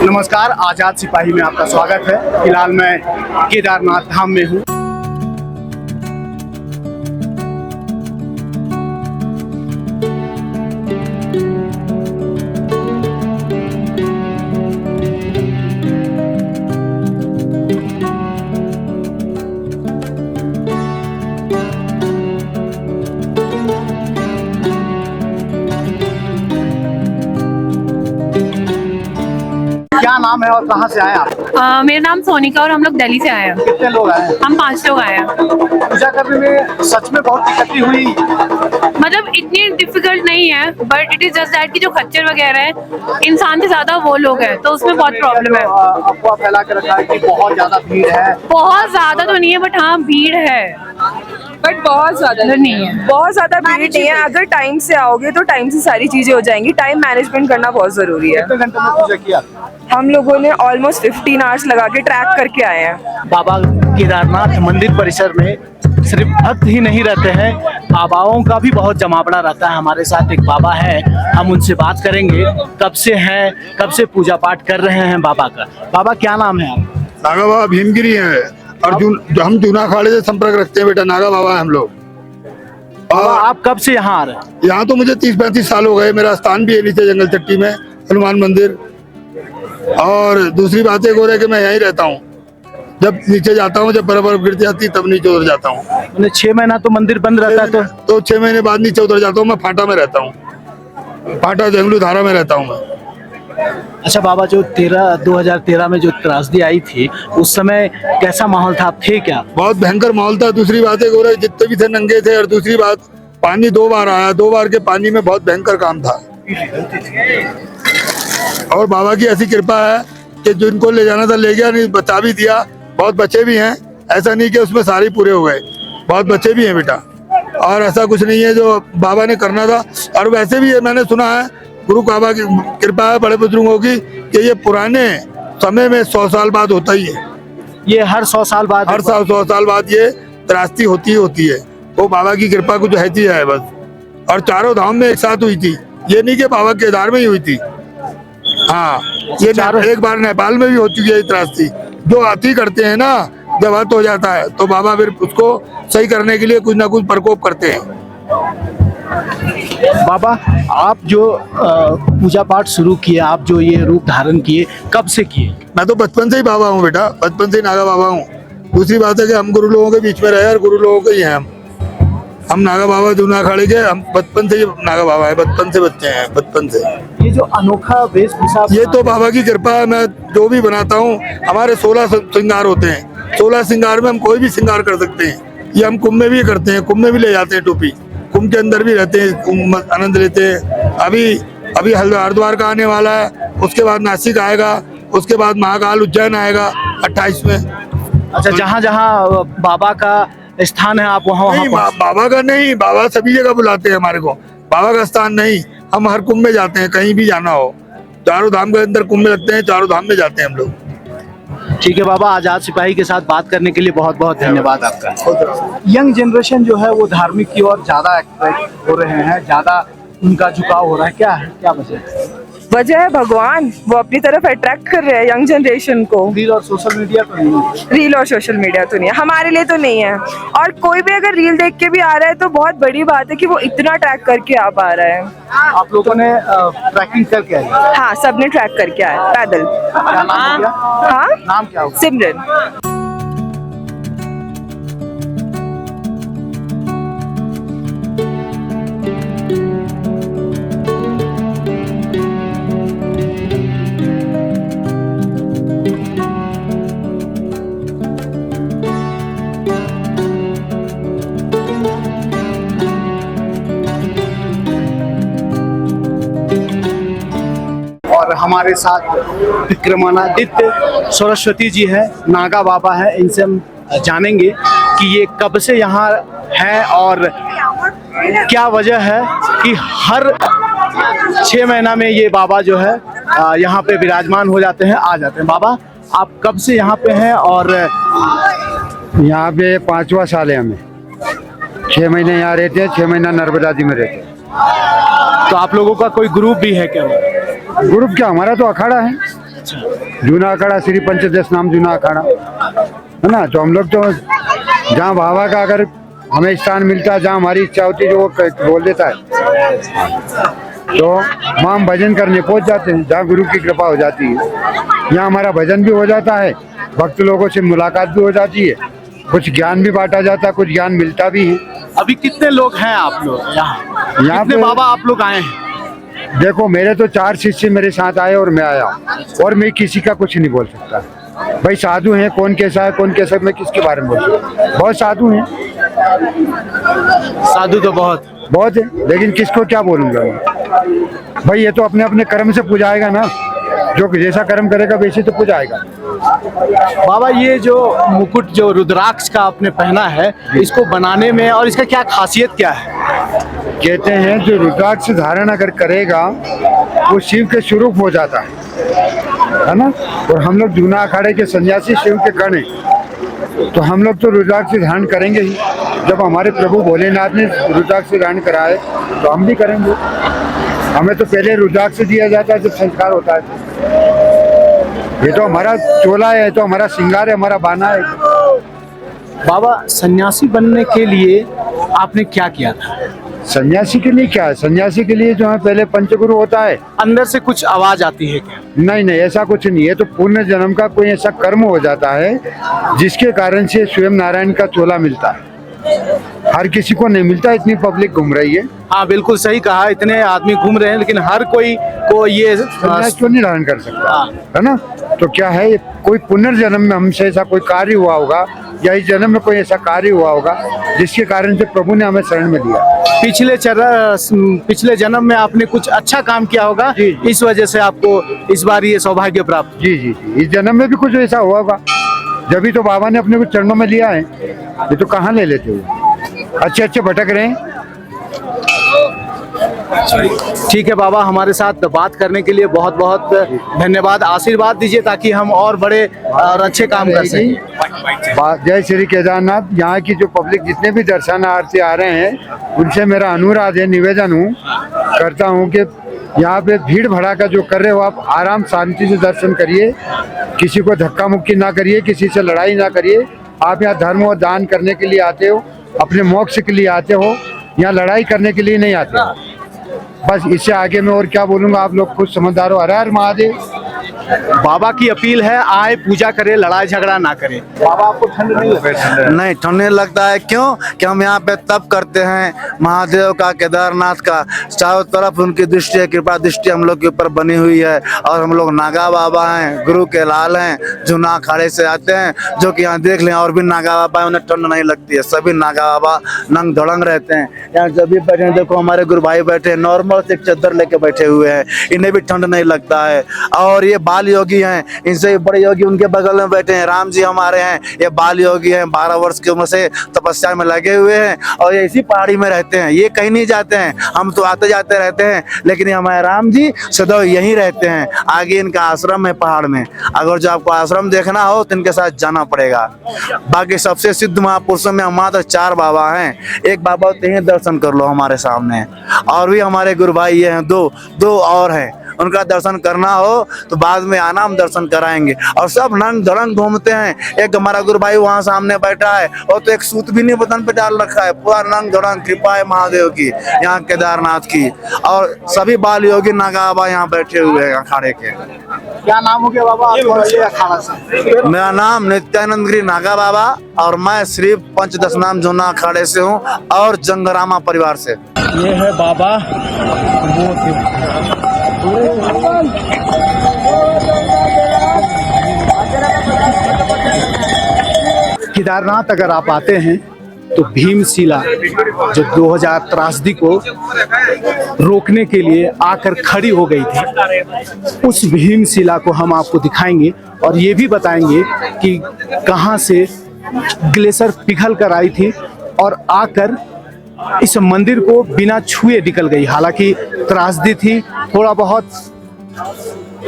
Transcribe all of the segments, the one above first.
नमस्कार, आजाद सिपाही में आपका स्वागत है। फिलहाल मैं केदारनाथ धाम में हूँ। क्या नाम है और कहाँ से आए आप? मेरा नाम सोनिका और हम लोग दिल्ली से आए हैं। कितने लोग आए हैं? हम 5 लोग आए हैं। पूजा करने में सच में बहुत दिक्कत हुई। मतलब इतनी डिफिकल्ट नहीं है, but it is just that कि जो खच्चर वगैरह है, इंसान से ज्यादा वो लोग हैं, तो उसमें बहुत प्रॉब्लम है। अफवाह फैला के रखा है कि बहुत ज्यादा भीड़ है। बहुत ज्यादा तो नहीं है, बट हाँ भीड़ है, बट बहुत ज्यादा नहीं है। बहुत ज्यादा भीड़ नहीं है। अगर टाइम से आओगे तो टाइम से सारी चीजें हो जाएंगी। टाइम मैनेजमेंट करना बहुत जरूरी है। कितने घंटे में पूजा किया? हम लोगों ने ऑलमोस्ट 15 आवर्स लगा के ट्रैक करके आए हैं। बाबा केदारनाथ मंदिर परिसर में सिर्फ भक्त ही नहीं रहते हैं, बाबाओं का भी बहुत जमावड़ा रहता है। हमारे साथ एक बाबा है, हम उनसे बात करेंगे कब से हैं, कब से पूजा पाठ कर रहे हैं बाबा का। बाबा क्या नाम है आप? नागा बाबा भीमगिरी है और हम जूना अखाड़े से संपर्क रखते हैं। बेटा नागा बाबा है हम लोग। बाबा आप कब से यहाँ आ रहे हैं? यहाँ तो मुझे 30-35 साल हो गए। मेरा स्थान भी है नीचे जंगल चट्टी में, हनुमान मंदिर। और दूसरी बात एक और है कि मैं यहीं रहता हूँ। जब नीचे जाता हूँ, जब बर्फ गिर जाती तब नीचे उतर जाता हूँ। मैंने 6 महीना तो मंदिर बंद रहता है, तो 6 महीने बाद नीचे उतर जाता हूँ। मैं फाटा में रहता हूँ, फाटा जंगलू धारा में रहता हूँ मैं। अच्छा बाबा, जो 2013 में जो त्रासदी आई थी, उस समय कैसा माहौल था? आप थे क्या? बहुत भयंकर माहौल था। दूसरी बात एक और है, जितने भी थे नंगे थे। और दूसरी बात, पानी 2 बार आया, 2 बार के पानी में बहुत भयंकर काम था। और बाबा की ऐसी कृपा है कि जिनको ले जाना था ले गया, नहीं बचा भी दिया। बहुत बच्चे भी हैं, ऐसा नहीं कि उसमें सारे पूरे हो गए, बहुत बच्चे भी हैं बेटा। और ऐसा कुछ नहीं है जो बाबा ने करना था। और वैसे भी मैंने सुना है, गुरु बाबा की कृपा है बड़े बुजुर्गों की, कि ये पुराने समय में 100 साल बाद होता ही है। ये हर 100 साल बाद? हर साल 100 साल बाद ये त्रासदी होती है। वो बाबा की कृपा कुछ रहती है बस। और चारों धाम में एक साथ हुई थी, ये नहीं कि बाबा केदार में ही हुई थी। हाँ, ये एक बार नेपाल में भी हो चुकी है त्रासदी। जो आती करते हैं ना, जब हद हो जाता है तो बाबा फिर उसको सही करने के लिए कुछ ना कुछ प्रकोप करते हैं। बाबा आप जो पूजा पाठ शुरू किए, आप जो ये रूप धारण किए, कब से किए? मैं तो बचपन से ही बाबा हूँ बेटा, बचपन से ही नागा बाबा हूँ। दूसरी बात है कि हम गुरु लोगों के बीच में रहे और गुरु लोगों के ही हैं हम नागा बाबा जूना अखाड़े के। हम बचपन से ही नागा बाबा है, बचपन से बच्चे हैं, बचपन से। ये जो अनोखा वेशभूषा, ये तो बाबा की कृपा है। मैं जो भी बनाता हूँ, हमारे 16 श्रृंगार होते हैं। 16 श्रृंगार में हम कोई भी श्रृंगार कर सकते हैं। ये हम कुंभ में भी करते हैं, कुंभ में भी ले जाते हैं टोपी, कुंभ के अंदर भी रहते हैं, कुंभ आनंद लेते हैं। अभी हरिद्वार का आने वाला है, उसके बाद नासिक आएगा, उसके बाद महाकाल उज्जैन आएगा 28 में। अच्छा, जहाँ जहाँ बाबा का स्थान है आप वहाँ नहीं, बाबा का नहीं, बाबा सभी जगह बुलाते हैं हमारे को। बाबा का स्थान नहीं, हम हर कुंभ में जाते हैं, कहीं भी जाना हो। चारों धाम के अंदर कुंभ में लगते हैं, चारों धाम में जाते हैं हम लोग। ठीक है बाबा, आजाद सिपाही के साथ बात करने के लिए बहुत बहुत धन्यवाद आपका। यंग जनरेशन जो है वो धार्मिक की ओर ज्यादा अट्रैक्ट हो रहे हैं, ज्यादा उनका झुकाव हो रहा है। क्या वजह? वजह है भगवान, वो अपनी तरफ अट्रैक्ट कर रहे हैं यंग जनरेशन को। रील और सोशल मीडिया तो नहीं है? रील और सोशल मीडिया तो नहीं है, हमारे लिए तो नहीं है। और कोई भी अगर रील देख के भी आ रहा है तो बहुत बड़ी बात है कि वो इतना ट्रैक करके आ पा रहा है। आप लोगों ने ट्रैकिंग करके आए? हाँ, सबने ट्रैक करके आया पैदल। क्या नाम हो गया? हाँ, नाम क्या होगा? सिमरन। और हमारे साथ विक्रमादित्य सरस्वती जी है, नागा बाबा है। इनसे हम जानेंगे कि ये कब से यहाँ है और क्या वजह है कि हर 6 महीना में ये बाबा जो है यहाँ पे विराजमान हो जाते हैं, आ जाते हैं। बाबा आप कब से यहाँ पे हैं? और यहाँ पे 5वां साल है हमें। 6 महीने यहाँ रहते हैं, 6 महीना नर्मदा जी में रहते हैं। तो आप लोगों का कोई ग्रुप भी है क्या? ग्रुप क्या, हमारा तो अखाड़ा है। अच्छा। जूना अखाड़ा श्री पंचदश नाम जूना अखाड़ा है ना। तो हम लोग तो जहाँ बाबा का अगर हमें स्थान मिलता है, जहाँ हमारी इच्छा होती है, जो वो बोल देता है, तो वहाँ हम भजन करने पहुँच जाते हैं, जहाँ गुरु की कृपा हो जाती है। यहाँ हमारा भजन भी हो जाता है, भक्त लोगों से मुलाकात भी हो जाती है, कुछ ज्ञान भी बांटा जाता है, कुछ ज्ञान मिलता भी है। अभी कितने लोग हैं आप लोग यहाँ? कितने पे बाबा आप लोग आए हैं? देखो, मेरे तो 4 शिष्य मेरे साथ आए और मैं आया, और मैं किसी का कुछ नहीं बोल सकता भाई। साधु हैं, कौन कैसा है कौन कैसा, मैं किसके बारे में बोल सकता। बहुत साधु हैं, साधु तो बहुत है, लेकिन किसको क्या बोलूंगा मैं भाई। ये तो अपने अपने कर्म से पुजाएगा ना, जो जैसा कर्म करेगा वैसे तो पुजाएगा। बाबा, ये जो मुकुट जो रुद्राक्ष का आपने पहना है, इसको बनाने में और इसका क्या खासियत क्या है? कहते हैं जो रुद्राक्ष धारण अगर करेगा वो शिव के स्वरूप हो जाता है ना। और हम लोग जूना अखाड़े के सन्यासी शिव के गण हैं, तो हम लोग तो रुद्राक्ष धारण करेंगे ही। जब हमारे प्रभु भोलेनाथ ने रुद्राक्ष धारण कराए तो हम भी करेंगे। हमें तो पहले रुद्राक्ष दिया जाता है जब संस्कार होता है। ये तो हमारा चोला है, तो हमारा श्रृंगार है, हमारा बाना है। बाबा, सन्यासी बनने के लिए आपने क्या किया था? सन्यासी के लिए क्या है? सन्यासी के लिए जो है पहले पंचगुरु होता है। अंदर से कुछ आवाज आती है क्या? नहीं नहीं, ऐसा कुछ नहीं है। तो पूर्ण जन्म का कोई ऐसा कर्म हो जाता है जिसके कारण से स्वयं नारायण का चोला मिलता है। हर किसी को नहीं मिलता, इतनी पब्लिक घूम रही है। हाँ, बिल्कुल सही कहा, इतने आदमी घूम रहे हैं, लेकिन हर कोई को ये सन्यास क्यों नहीं धारण कर सकता, हाँ। है ना। तो क्या है, कोई पुनर्जन्म में हमसे ऐसा कोई कार्य हुआ होगा, या इस जन्म में कोई ऐसा कार्य हुआ होगा जिसके कारण से प्रभु ने हमें शरण में दिया। पिछले जन्म में आपने कुछ अच्छा काम किया होगा, इस वजह से आपको इस बार ये सौभाग्य प्राप्त। जी जी जी, इस जन्म में भी कुछ ऐसा हुआ होगा, जब तो बाबा ने अपने को चरणों में लिया है। ये तो कहाँ ले लेते हो, अच्छे अच्छे भटक रहे हैं। ठीक है बाबा, हमारे साथ बात करने के लिए बहुत बहुत धन्यवाद। आशीर्वाद दीजिए ताकि हम और बड़े और अच्छे काम कर सकें। जय श्री केदारनाथ। यहाँ की जो पब्लिक जितने भी दर्शनार्थी आ रहे हैं, उनसे मेरा अनुरोध है, निवेदन करता हूँ कि यहाँ पे भीड़ भड़ाका जो कर रहे हो आप आराम शांति से दर्शन करिए, किसी को धक्का मुक्की ना करिए, किसी से लड़ाई ना करिए। आप यहाँ धर्म और दान करने के लिए आते हो, अपने मोक्ष के लिए आते हो, यहाँ लड़ाई करने के लिए नहीं आते हो। बस इससे आगे मैं और क्या बोलूँगा, आप लोग खुद समझदार हो। हर हर महादेव। बाबा की अपील है, आए पूजा करें, लड़ाई झगड़ा ना करें। बाबा, आपको ठंड नहीं लगता? नहीं, ठंड नहीं लगता है। क्यों? कि हम यहाँ पे तप करते हैं महादेव का, केदारनाथ का। चारों तरफ उनकी दृष्टि है, कृपा दृष्टि हम लोग के ऊपर बनी हुई है। और हम लोग नागा बाबा हैं, गुरु के लाल हैं, जूना अखाड़े से आते हैं, जो कि यहाँ देख लें और भी नागा बाबा है, उन्हें ठंड नहीं लगती है। सभी नागा बाबा नंग धड़ंग रहते हैं। यहाँ जब भी बैठे हैं, देखो हमारे गुरु भाई बैठे हैं, नॉर्मल से एक चद्दर लेके बैठे हुए हैं, इन्हें भी ठंड नहीं लगता है। और ये बाल योगी हैं, इनसे बड़े योगी उनके बगल में बैठे हैं, राम जी हमारे हैं, ये बाल योगी हैं, 12 वर्ष की उम्र से तपस्या में लगे हुए हैं और ये इसी पहाड़ी में रहते हैं। ये कहीं नहीं जाते हैं, हम तो आते जाते रहते हैं, लेकिन ये हमारे राम जी सदैव यहीं रहते हैं। आगे इनका आश्रम है पहाड़ में, अगर जो आपको आश्रम देखना हो तो इनके साथ जाना पड़ेगा। बाकी सबसे सिद्ध महापुरुषों में मात्र 4 बाबा हैं, एक बाबा होते हैं, दर्शन कर लो हमारे सामने। और भी हमारे गुरु भाई ये हैं, दो और हैं, उनका दर्शन करना हो तो बाद में आना, हम दर्शन कराएंगे। और सब नंग धड़ंग घूमते हैं। एक हमारा गुरु भाई वहाँ सामने बैठा है, और तो एक सूत भी नहीं बदन पे डाल रखा है, पूरा नंग धड़ंग। कृपा है महादेव की, यहाँ केदारनाथ की। और सभी बाल योगी नागा बाबा यहाँ बैठे हुए हैं अखाड़े के। क्या नाम हो गया बाबा अखाड़ा से? मेरा नाम नित्यानंद गिरी नागा बाबा, और मैं श्री पंचदश नाम जूना अखाड़े से हूँ और जंगरामा परिवार से। ये है बाबा, केदारनाथ अगर आप आते हैं तो भीमशिला जो 2000 त्रासदी को रोकने के लिए आकर खड़ी हो गई थी, उस भीमशिला को हम आपको दिखाएंगे और ये भी बताएंगे कि कहां से ग्लेशियर पिघल कर आई थी और आकर इस मंदिर को बिना छुए निकल गई। हालांकि त्रासदी थी, थोड़ा बहुत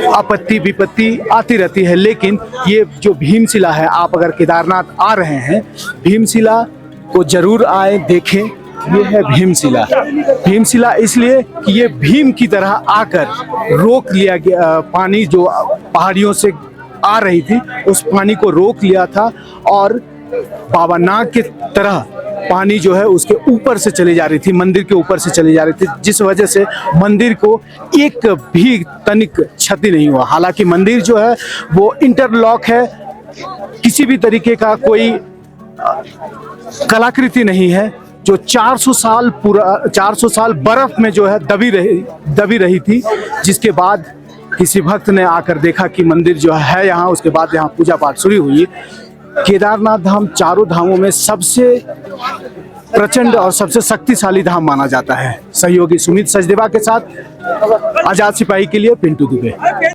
आपत्ति विपत्ति आती रहती है, लेकिन ये जो भीमशिला है, आप अगर केदारनाथ आ रहे हैं, भीमशिला को जरूर आए, देखें, ये है भीमशिला। भीमशिला इसलिए कि ये भीम की तरह आकर रोक लिया गया, पानी जो पहाड़ियों से आ रही थी उस पानी को रोक लिया था और बाबा नाग की तरह पानी जो है उसके ऊपर से चली जा रही थी, मंदिर के ऊपर से चली जा रही थी, जिस वजह से मंदिर को एक भी तनिक क्षति नहीं हुआ। हालांकि मंदिर जो है वो इंटरलॉक है, किसी भी तरीके का कोई कलाकृति नहीं है। जो 400 साल बर्फ में जो है दबी रही थी, जिसके बाद किसी भक्त ने आकर देखा कि मंदिर जो है यहाँ, उसके बाद यहाँ पूजा पाठ शुरू हुई। केदारनाथ धाम चारों धामों में सबसे प्रचंड और सबसे शक्तिशाली धाम माना जाता है। सहयोगी सुमित सचदेवा के साथ आजाद सिपाही के लिए पिंटू दुबे।